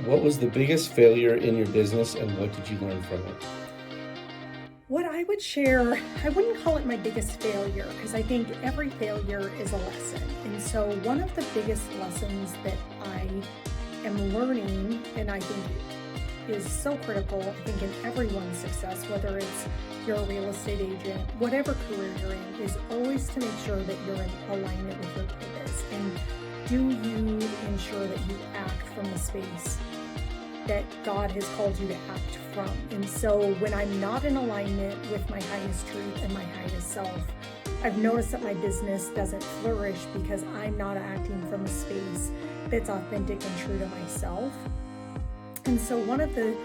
what was the biggest failure in your business and what did you learn from it? What I would share, I wouldn't call it my biggest failure because I think every failure is a lesson. And so one of the biggest lessons that I am learning, and I think is so critical, I think, in everyone's success, whether it's you're a real estate agent, whatever career you're in, is always to make sure that you're in alignment with your purpose. And do you ensure that you act from the space that God has called you to act from? And so when I'm not in alignment with my highest truth and my highest self, I've noticed that my business doesn't flourish because I'm not acting from a space that's authentic and true to myself. And so one of the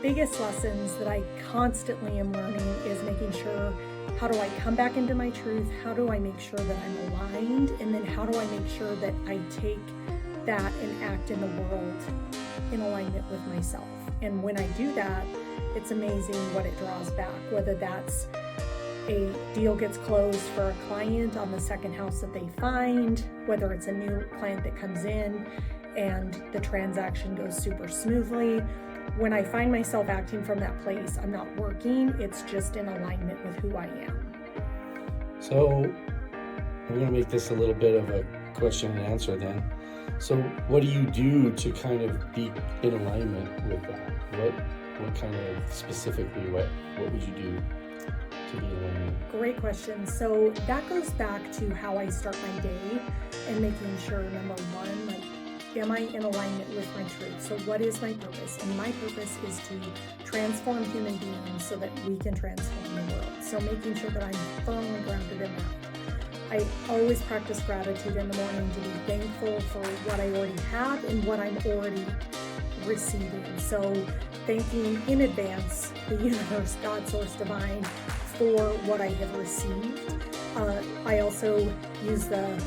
biggest lessons that I constantly am learning is making sure, how do I come back into my truth? How do I make sure that I'm aligned? And then how do I make sure that I take that and act in the world in alignment with myself? And when I do that, it's amazing what it draws back, whether that's a deal gets closed for a client on the second house that they find, whether it's a new client that comes in and the transaction goes super smoothly. When I find myself acting from that place, I'm not working, it's just in alignment with who I am. So we're going to make this a little bit of a question and answer then. So what do you do to kind of be in alignment with that? What kind of specifically, what would you do to be in alignment? Great question. So that goes back to how I start my day and making sure, number one, like, am I in alignment with my truth? So what is my purpose? And my purpose is to transform human beings so that we can transform the world. So making sure that I'm firmly grounded in that. I always practice gratitude in the morning to be thankful for what I already have and what I'm already receiving. So thanking in advance the universe, God, source, divine, for what I have received. I also use the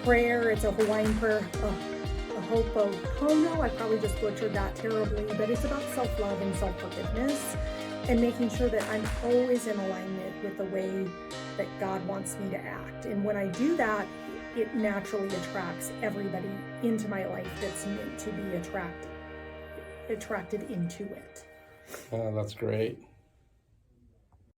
prayer. It's a Hawaiian prayer, a hope of, oh no, I probably just butchered that terribly, but it's about self-love and self-forgiveness and making sure that I'm always in alignment with the way that God wants me to act. And when I do that, it naturally attracts everybody into my life that's meant to be attracted into it. That's great.